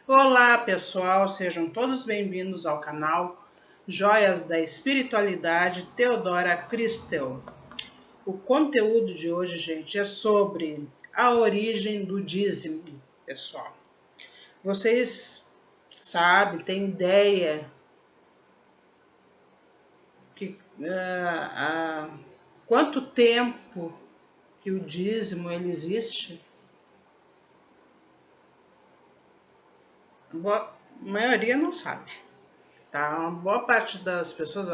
Olá pessoal, sejam todos bem-vindos ao canal Joias da Espiritualidade Teodora Cristel. O conteúdo de hoje, gente, é sobre a origem do dízimo, pessoal. Vocês sabem, têm ideia que há quanto tempo que o dízimo ele existe? A maioria não sabe, tá? Uma boa parte das pessoas,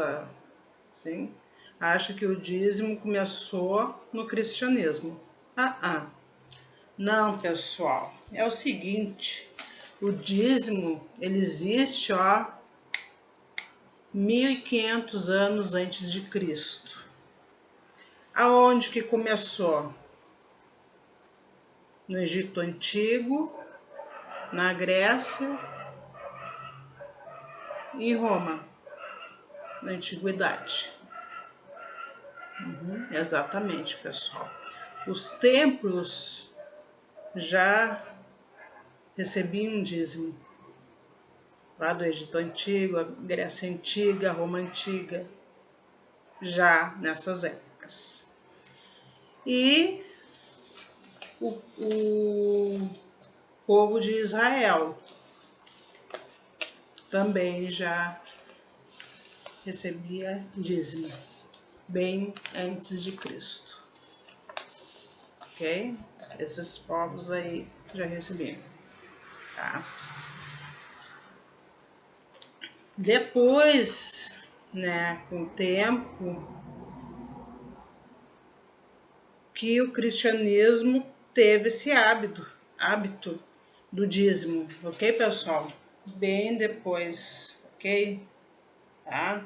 sim, acha que o dízimo começou no cristianismo. Não, pessoal. É o seguinte, o dízimo, ele existe, 1500 anos antes de Cristo. Aonde que começou? No Egito Antigo, na Grécia e em Roma, na Antiguidade. Exatamente, pessoal. Os templos já recebiam dízimo. Lá do Egito Antigo, a Grécia Antiga, a Roma Antiga, já nessas épocas. E o povo de Israel também já recebia dízimo, bem antes de Cristo. Ok? Esses povos aí já recebiam, tá? Depois, né, com o tempo, que o cristianismo teve esse hábito do dízimo, ok, pessoal? Bem depois, ok? Tá?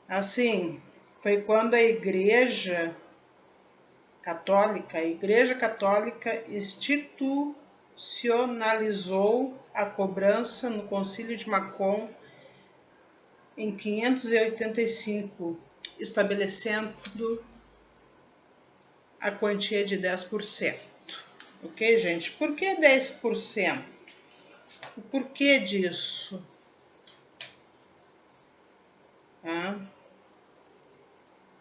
Assim, foi quando a Igreja Católica institucionalizou a cobrança no Concílio de Macon em 585, estabelecendo a quantia de 10%. Ok, gente? Por que 10%? O porquê disso? Tá?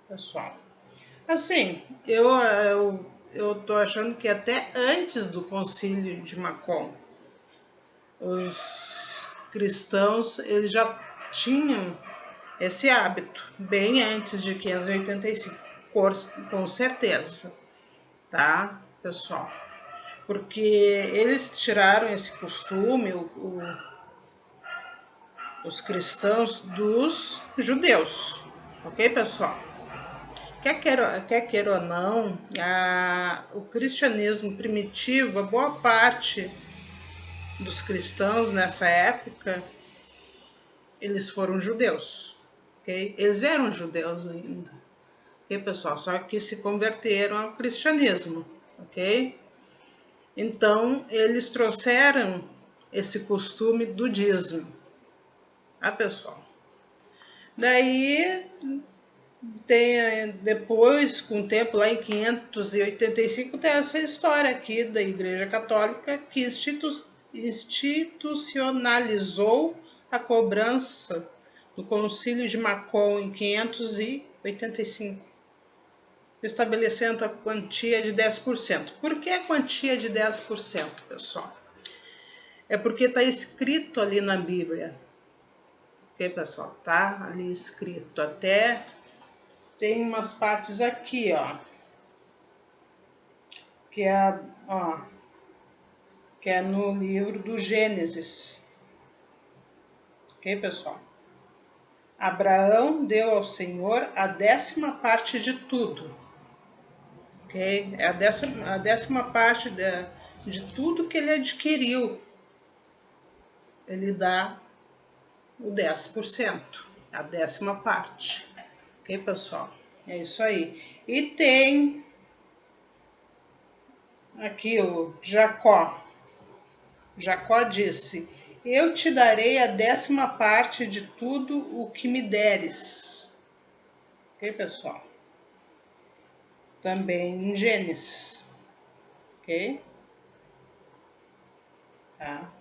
Pessoal, assim, eu tô achando que até antes do Concílio de Macon, os cristãos eles já tinham esse hábito, bem antes de 585, com certeza, tá, pessoal? Porque eles tiraram esse costume, os cristãos, dos judeus, ok, pessoal? Quer queira ou não, o cristianismo primitivo, a boa parte dos cristãos nessa época, eles foram judeus, ok? Eles eram judeus ainda, ok, pessoal? Só que se converteram ao cristianismo, ok? Então, eles trouxeram esse costume do dízimo, tá, pessoal? Daí, depois, com o tempo, lá em 585, tem essa história aqui da Igreja Católica que institucionalizou a cobrança do Concílio de Macon em 585, estabelecendo a quantia de 10%. Por que a quantia de 10%, pessoal? É porque está escrito ali na Bíblia. Ok, pessoal? Tá ali escrito. Até tem umas partes aqui, que é, ó, que é no livro do Gênesis. Ok, pessoal? Abraão deu ao Senhor a 10ª parte de tudo. Ok? É a décima parte de tudo que ele adquiriu. Ele dá o 10%, a 10ª parte. Ok, pessoal? É isso aí. E tem aqui o Jacó. Jacó disse: eu te darei a 10ª parte de tudo o que me deres. Ok, pessoal? Também em Gênesis. Ok? tá?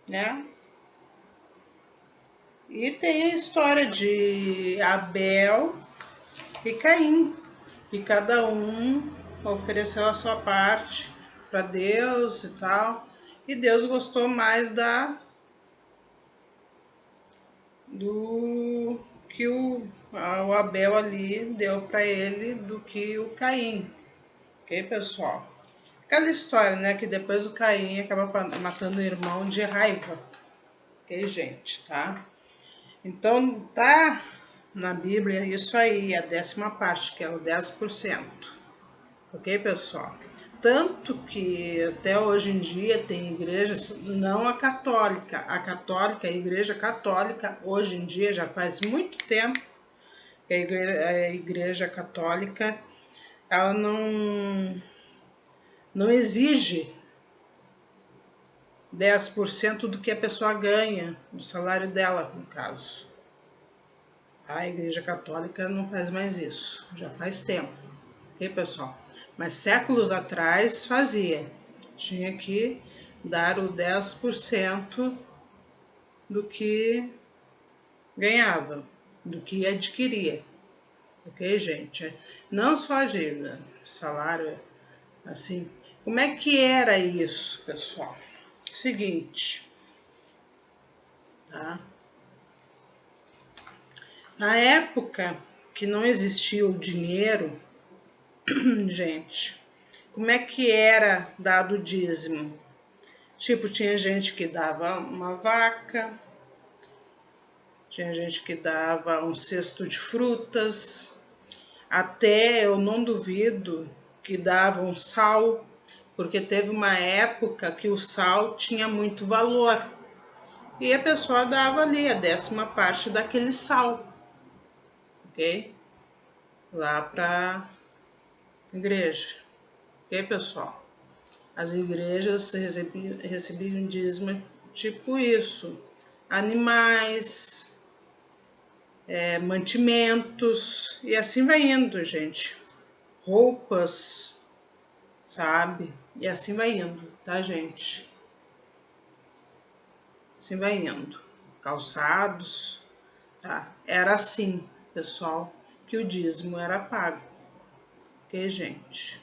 Né? E tem a história de Abel e Caim, e cada um ofereceu a sua parte para Deus e tal, e Deus gostou mais do que o Abel ali deu para ele do que o Caim, ok, pessoal? Aquela história, né, que depois o Caim acaba matando o irmão de raiva, ok, gente, tá? Então tá na Bíblia isso aí, a 10ª parte, que é o 10%. Ok, pessoal? Tanto que até hoje em dia tem igrejas, não a igreja católica, hoje em dia já faz muito tempo que a igreja católica, ela não exige 10% do que a pessoa ganha, do salário dela, no caso. A igreja católica não faz mais isso, já faz tempo, ok, pessoal? Mas séculos atrás fazia. Tinha que dar o 10% do que ganhava, do que adquiria, ok, gente? Não só a dívida, salário, assim. Como é que era isso, pessoal? Seguinte, tá? Na época que não existia o dinheiro, gente, como é que era dado o dízimo? Tipo, tinha gente que dava uma vaca, tinha gente que dava um cesto de frutas, até eu não duvido que davam sal, porque teve uma época que o sal tinha muito valor. E a pessoa dava ali a 10ª parte daquele sal, ok? Lá para a igreja, ok, pessoal? As igrejas recebiam dízimo tipo isso, animais, mantimentos, e assim vai indo, gente. Roupas, sabe? E assim vai indo, tá, gente? Assim vai indo. Calçados, tá? Era assim, pessoal, que o dízimo era pago, ok, gente?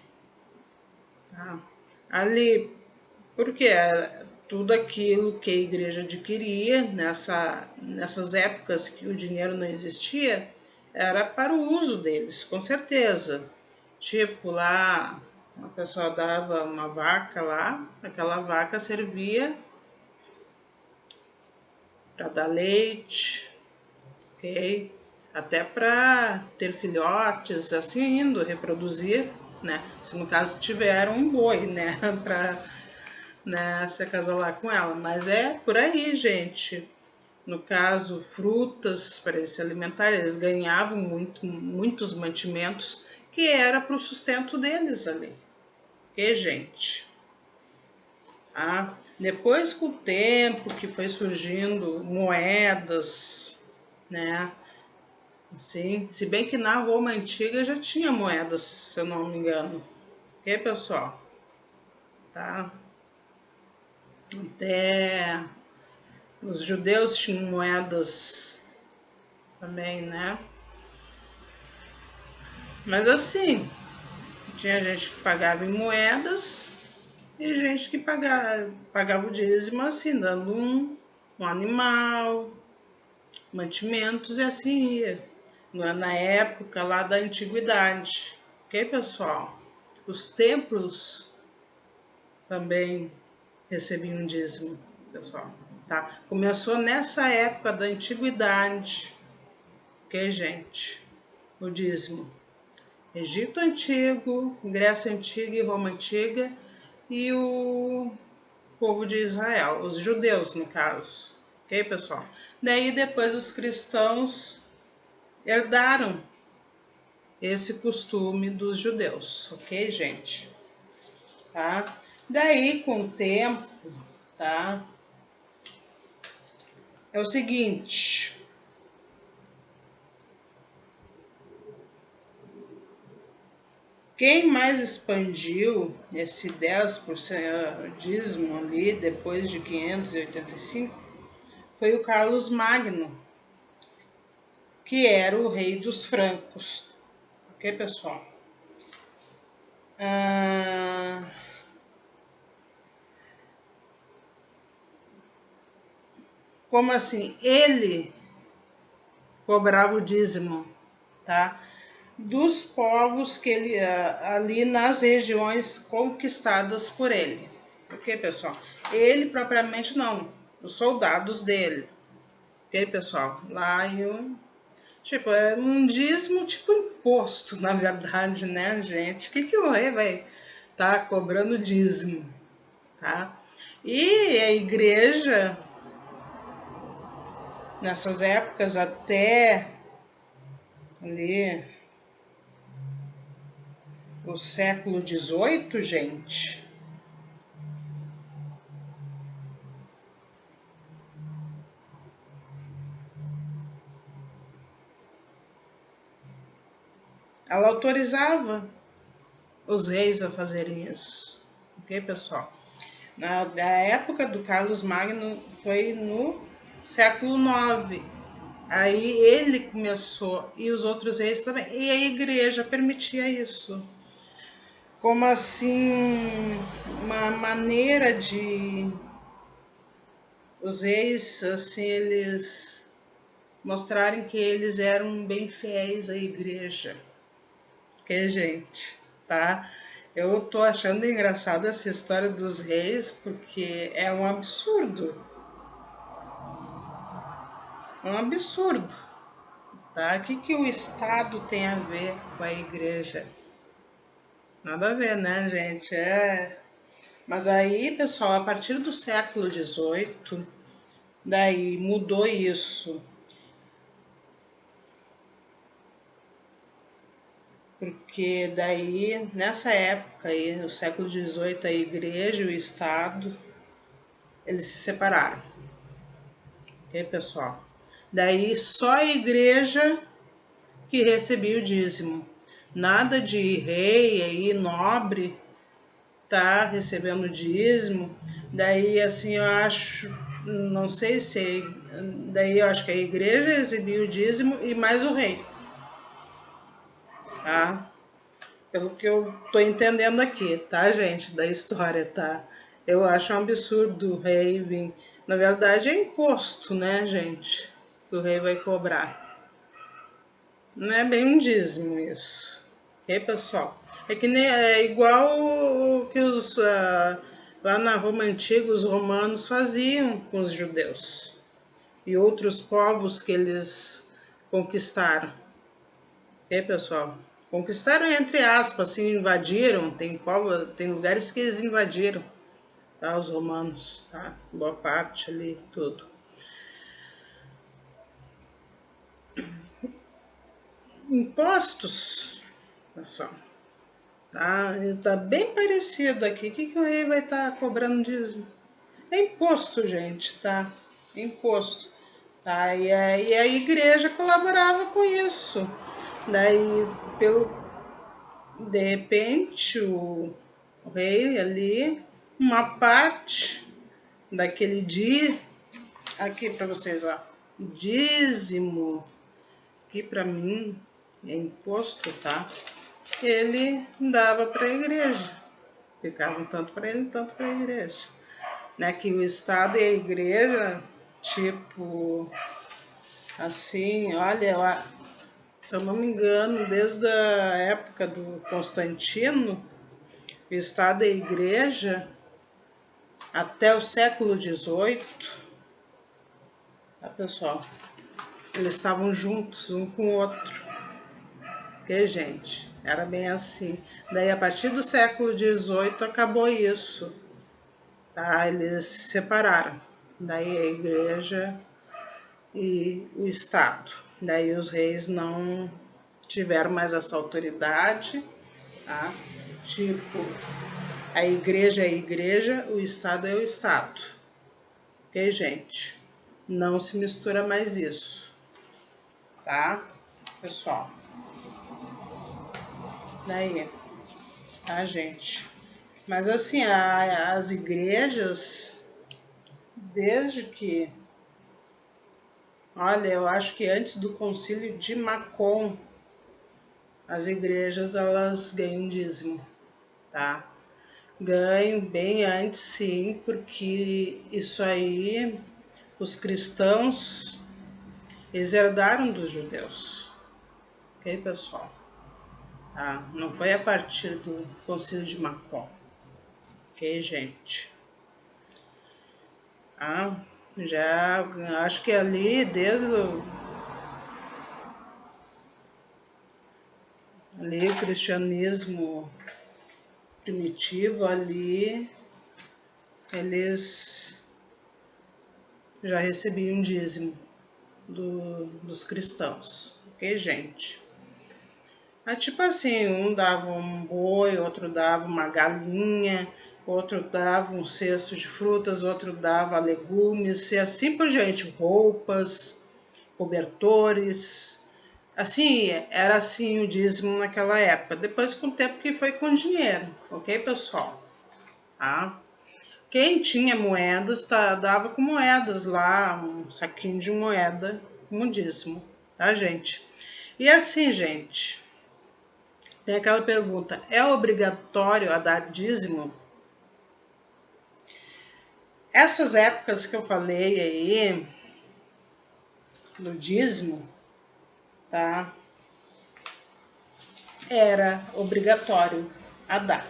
Tá? Ali, porque tudo aquilo que a igreja adquiria nessas épocas que o dinheiro não existia, era para o uso deles, com certeza. Tipo, lá, uma pessoa dava uma vaca lá, aquela vaca servia para dar leite, ok? Até para ter filhotes, assim indo, reproduzir, né? Se no caso tiver um boi, né? Para, né, se acasalar com ela. Mas é por aí, gente. No caso, frutas para eles se alimentarem, eles ganhavam muitos mantimentos que era para o sustento deles ali. Ok, gente? Ah, depois, com o tempo que foi surgindo moedas, né? Assim, se bem que na Roma antiga já tinha moedas, se eu não me engano. Ok, pessoal? Tá? Até os judeus tinham moedas também, né? Mas assim, tinha gente que pagava em moedas e gente que pagava o dízimo assim, dando um animal, mantimentos e assim ia. Na época lá da antiguidade. Ok, pessoal? Os templos também recebiam dízimo, pessoal. Tá? Começou nessa época da antiguidade. Ok, gente? O dízimo. Egito Antigo, Grécia Antiga e Roma Antiga e o povo de Israel, os judeus no caso, ok, pessoal? Daí depois os cristãos herdaram esse costume dos judeus, ok, gente? Tá? Daí com o tempo, tá? É o seguinte, Quem mais expandiu esse 10% dízimo ali, depois de 585, foi o Carlos Magno, que era o rei dos francos. Ok, pessoal? Como assim? Ele cobrava o dízimo, tá? Dos povos que ele ali nas regiões conquistadas por ele. Ok, pessoal? Ele propriamente não, os soldados dele. Ok, pessoal? Lá eu tipo, é um dízimo tipo imposto, na verdade, né, gente? O que o rei vai tá cobrando dízimo, tá? E a igreja nessas épocas até ali o século XVIII, gente, ela autorizava os reis a fazerem isso. Ok, pessoal? Na época do Carlos Magno foi no século IX. Aí ele começou, e os outros reis também, e a igreja permitia isso. Como assim, uma maneira de os reis, assim, eles mostrarem que eles eram bem fiéis à igreja. Que gente, tá? Eu tô achando engraçada essa história dos reis, porque é um absurdo. É um absurdo, tá? O que o Estado tem a ver com a igreja? Nada a ver, né, gente? Mas aí, pessoal, a partir do século XVIII, daí mudou isso. Porque daí, nessa época aí, no século XVIII, a igreja e o Estado, eles se separaram. Ok, pessoal? Daí só a igreja que recebia o dízimo. Nada de rei aí, nobre, tá recebendo dízimo. Daí, assim, eu acho, não sei se, daí eu acho que a igreja recebia o dízimo e mais o rei, tá? Pelo que eu tô entendendo aqui, tá, gente, da história, tá? Eu acho um absurdo o rei vir. Na verdade, é imposto, né, gente? Que o rei vai cobrar. Não é bem um dízimo isso. Ok, pessoal? É que nem, é igual o que os lá na Roma antiga os romanos faziam com os judeus e outros povos que eles conquistaram. Ok, pessoal? Conquistaram entre aspas, assim, invadiram. Tem lugares que eles invadiram, tá? Os romanos, tá? Boa parte ali, tudo. Impostos, pessoal. Tá bem parecido aqui. O que o rei vai estar cobrando dízimo? É imposto, gente, tá? É imposto. Tá? E a igreja colaborava com isso. Daí, pelo, de repente, o rei ali, uma parte daquele dia, aqui para vocês, ó, dízimo, aqui para mim, é imposto, tá? Ele dava para a igreja. Ficava um tanto para ele, um tanto para a igreja. Né? Que o Estado e a igreja, tipo, assim, olha, se eu não me engano, desde a época do Constantino, o Estado e a igreja, até o século XVIII, tá, pessoal? Eles estavam juntos, um com o outro. Que, gente, era bem assim. Daí, a partir do século XVIII, acabou isso. Tá? Eles se separaram. Daí a igreja e o Estado. Daí os reis não tiveram mais essa autoridade, tá? Tipo, a igreja é a igreja, o Estado é o Estado. Ok, gente? Não se mistura mais isso, tá? Pessoal. Daí. tá, gente? Mas assim, as igrejas, desde que, olha, eu acho que antes do Concílio de Macon, as igrejas elas ganham dízimo, tá? Ganham bem antes, sim, porque isso aí os cristãos eles herdaram dos judeus, ok, pessoal? Tá? Não foi a partir do Concílio de Macon, ok, gente? Ah, já acho que ali, desde ali o cristianismo primitivo ali, eles já recebiam dízimo dos cristãos, ok, gente? Mas tipo assim, um dava um boi, outro dava uma galinha, outro dava um cesto de frutas, outro dava legumes e assim por diante, roupas, cobertores. Assim, era assim o dízimo naquela época. Depois com o tempo que foi com dinheiro, ok, pessoal? Tá? Quem tinha moedas dava com moedas lá, um saquinho de moeda como dízimo, tá, gente? E assim, gente, tem aquela pergunta, é obrigatório a dar dízimo? Essas épocas que eu falei aí, do dízimo, tá? Era obrigatório a dar,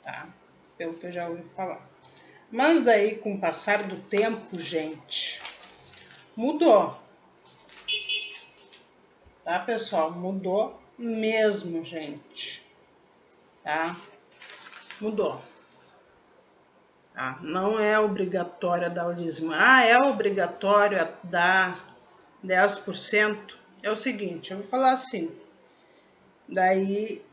tá? Pelo que eu já ouvi falar. Mas daí, com o passar do tempo, gente, mudou, tá, pessoal? Mudou mesmo, gente, tá? Mudou, tá? Não é obrigatório dar o dízimo. Ah, é obrigatório dar 10%? É o seguinte, eu vou falar assim, daí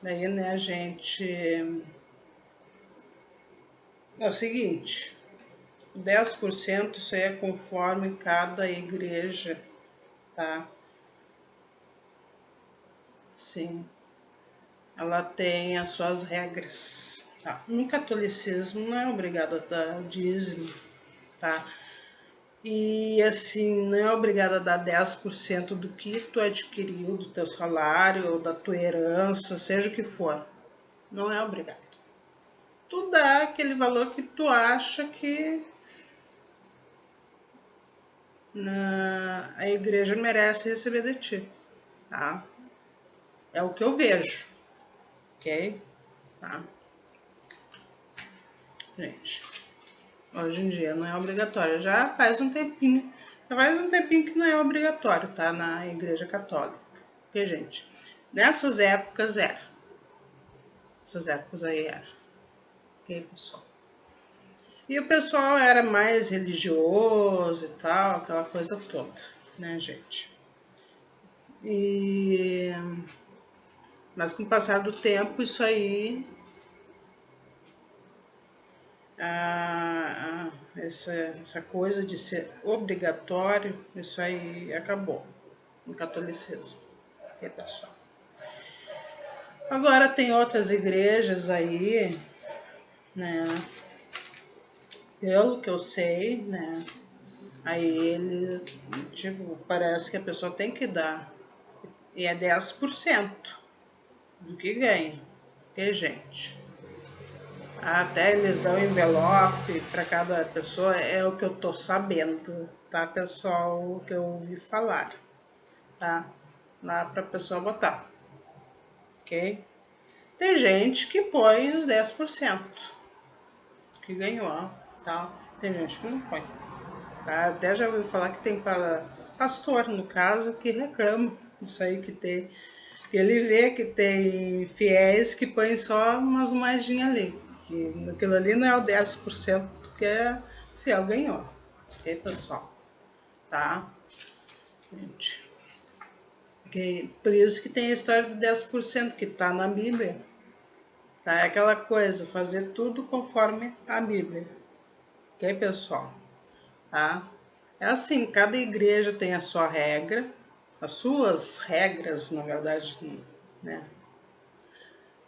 né, a gente... É o seguinte, 10% isso aí é conforme cada igreja, tá? Sim, ela tem as suas regras, tá? No catolicismo não é obrigado a dar dízimo, tá? E assim, não é obrigado a dar 10% do que tu adquiriu, do teu salário, ou da tua herança, seja o que for. Não é obrigado. Tu dá aquele valor que tu acha que a igreja merece receber de ti, tá? É o que eu vejo, ok? Tá? Gente, hoje em dia não é obrigatório. Já faz um tempinho. Já faz um tempinho que não é obrigatório, tá? Na igreja católica. Porque, gente, nessas épocas era. Essas épocas aí era. Ok, pessoal? E o pessoal era mais religioso e tal, aquela coisa toda, né, gente? E... Mas com o passar do tempo, isso aí essa coisa de ser obrigatório, isso aí acabou no catolicismo. Ok, pessoal? Agora tem outras igrejas aí, né? Pelo que eu sei, né? Aí ele, tipo, parece que a pessoa tem que dar. E é 10% do que ganha. Ok, gente? Até eles dão envelope para cada pessoa, é o que eu tô sabendo, tá, pessoal? O que eu ouvi falar, tá? Lá pra pessoa botar, ok? Tem gente que põe os 10% que ganhou, tá? Tem gente que não põe, tá? Até já ouvi falar que tem pastor, no caso, que reclama disso aí que tem. Que ele vê que tem fiéis que põem só umas moedinhas ali. Que aquilo ali não é o 10% que a fiel ganhou. Ok, pessoal? Tá? Gente. Por isso que tem a história do 10% que tá na Bíblia. Tá? É aquela coisa, fazer tudo conforme a Bíblia. Ok, pessoal? Tá? É assim, cada igreja tem a sua regra, as suas regras, na verdade, né?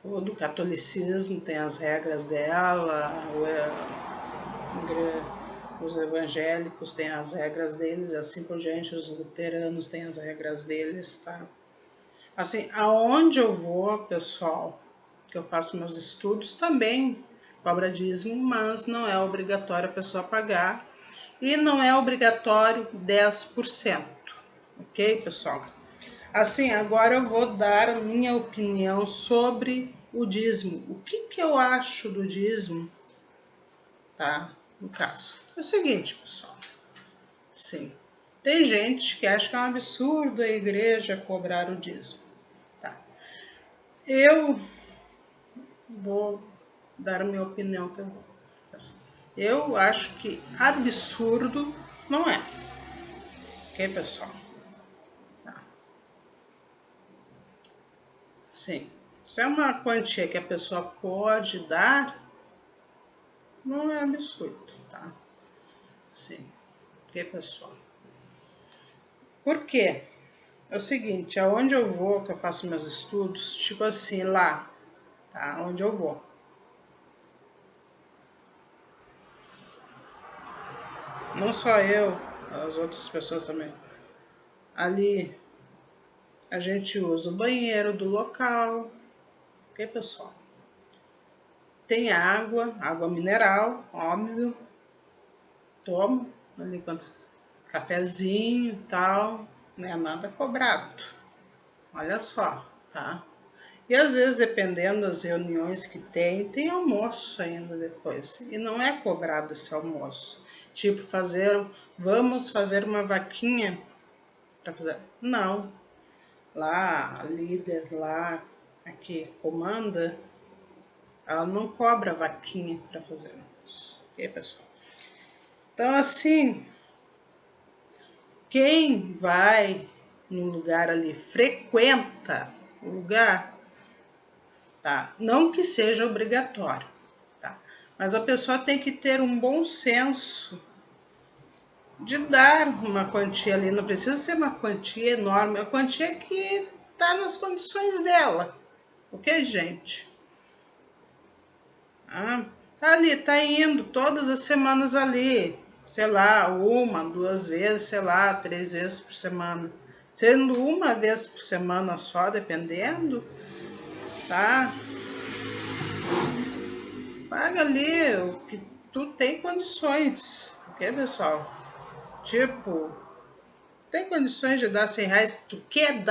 Todo catolicismo tem as regras dela, os evangélicos têm as regras deles, assim por diante, os luteranos têm as regras deles, tá? Assim, aonde eu vou, pessoal, que eu faço meus estudos, também cobra dízimo, mas não é obrigatório a pessoa pagar e não é obrigatório 10%, ok, pessoal? Assim, agora eu vou dar a minha opinião sobre o dízimo. O que eu acho do dízimo, tá? No caso, é o seguinte, pessoal. Sim, tem gente que acha que é um absurdo a igreja cobrar o dízimo, tá? Eu vou dar a minha opinião. Eu acho que absurdo não é. Ok, pessoal? Tá. Sim. Se é uma quantia que a pessoa pode dar, não é absurdo, tá? Sim. Ok, pessoal? Por quê? É o seguinte, aonde eu vou, que eu faço meus estudos, tipo assim, lá, tá? Onde eu vou. Não só eu, as outras pessoas também. Ali a gente usa o banheiro do local, ok, pessoal? Tem água mineral, óbvio. Tomo ali quanto cafezinho e tal, não é nada cobrado. Olha só, tá? E às vezes, dependendo das reuniões que tem almoço ainda depois. E não é cobrado esse almoço. Tipo, vamos fazer uma vaquinha para fazer. Não. Lá, a líder lá, a que comanda, ela não cobra vaquinha para fazer almoço. Ok, pessoal? Então, assim, quem vai no lugar ali, frequenta o lugar, tá? Não que seja obrigatório, tá? Mas a pessoa tem que ter um bom senso de dar uma quantia ali. Não precisa ser uma quantia enorme, é a quantia que tá nas condições dela, ok, gente? Ah, tá ali, tá indo todas as semanas ali, sei lá, 1, 2 vezes, sei lá, 3 vezes por semana. Sendo uma vez por semana só, dependendo, tá? Paga ali o que tu tem condições, ok, pessoal? Tipo, tem condições de dar R$ 100, tu quer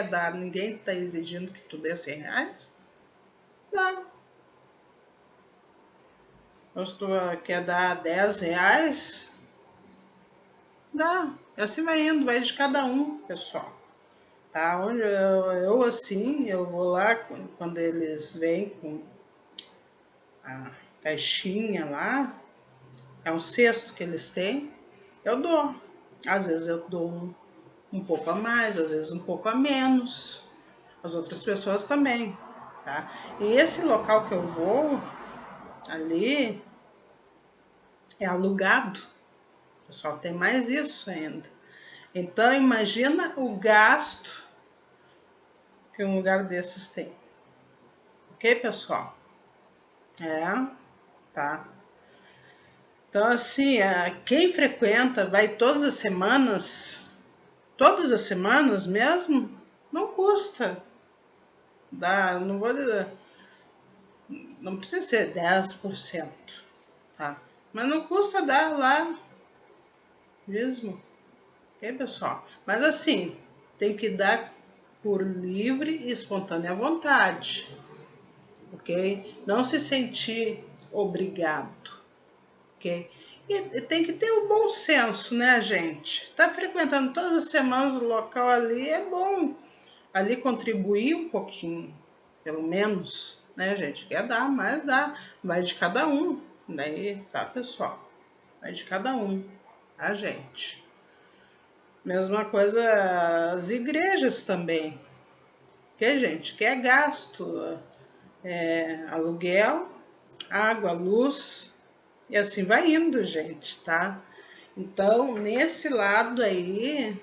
dar, ninguém tá exigindo que tu dê R$ 100, dá. Ou se tu quer dar R$ 10, dá. E assim vai indo, vai de cada um, pessoal. Tá? Onde eu assim, eu vou lá quando eles vêm com a caixinha lá, é um cesto que eles têm, eu dou. Às vezes eu dou um pouco a mais, às vezes um pouco a menos. As outras pessoas também, tá? E esse local que eu vou ali é alugado. Pessoal, tem mais isso ainda. Então imagina o gasto que um lugar desses tem. Ok, pessoal? É, tá. Então assim, quem frequenta, vai todas as semanas mesmo, não custa. Dá, não vou dizer, não precisa ser 10%, tá? Mas não custa dar lá mesmo, ok, pessoal? Mas assim, tem que dar por livre e espontânea vontade, ok? Não se sentir obrigado, ok? E tem que ter o bom senso, né, gente? Tá frequentando todas as semanas o local ali, é bom ali contribuir um pouquinho, pelo menos, né, gente? Quer dar, mas dá. Vai de cada um, daí, tá, pessoal? Vai de cada um, tá, gente? Mesma coisa as igrejas também, que, gente? Que é gasto, aluguel, água, luz, e assim vai indo, gente, tá? Então, nesse lado aí,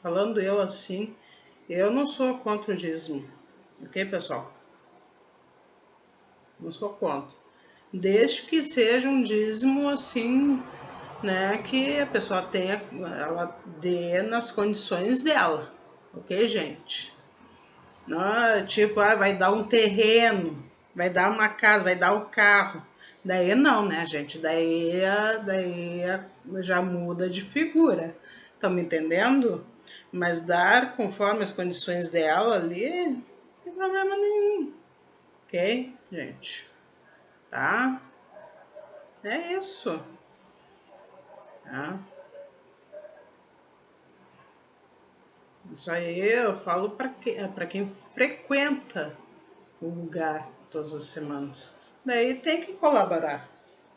falando eu assim, eu não sou contra o dízimo, ok, pessoal? Não sou contra. Desde que seja um dízimo assim, né, que a pessoa tenha, ela dê nas condições dela, ok, gente? Não, tipo, vai dar um terreno, vai dar uma casa, vai dar um carro. Daí não, né, gente? Daí já muda de figura. Estão me entendendo? Mas dar conforme as condições dela ali, não tem problema nenhum. Ok, gente? Tá? É isso. Tá? Isso aí eu falo para quem frequenta o lugar todas as semanas. Daí tem que colaborar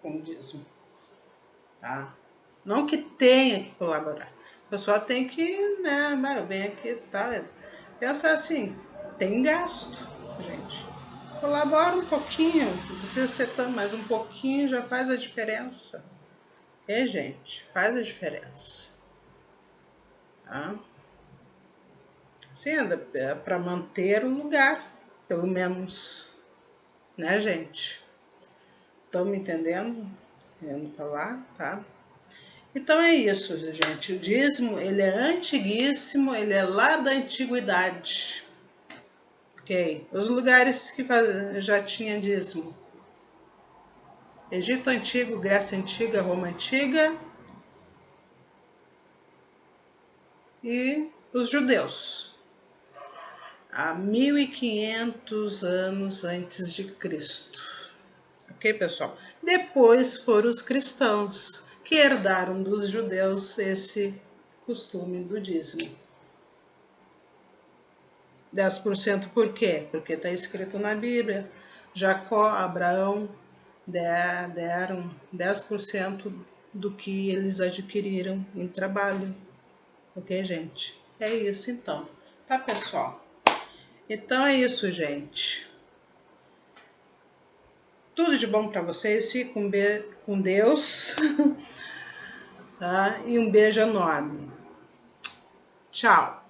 com o dízimo, tá? Não que tenha que colaborar. A pessoa tem que, né, eu venho aqui, tá? Pensa assim, tem gasto, gente. Colabora um pouquinho, não precisa ser tanto, mas um pouquinho já faz a diferença. É, gente, faz a diferença, tá? Sim, é para manter o lugar, pelo menos, né, gente? Estão me entendendo? Querendo falar, tá? Então é isso, gente. O dízimo, ele é antiguíssimo, ele é lá da antiguidade. Ok? Os lugares que já tinha dízimo. Egito Antigo, Grécia Antiga, Roma Antiga e os judeus. Há 1500 anos antes de Cristo. Ok, pessoal? Depois foram os cristãos que herdaram dos judeus esse costume do dízimo. 10% por quê? Porque está escrito na Bíblia. Jacó, Abraão deram 10% do que eles adquiriram em trabalho. Ok, gente? É isso então. Tá, pessoal? Então é isso, gente. Tudo de bom para vocês. Fiquem com Deus. Tá? E um beijo enorme. Tchau.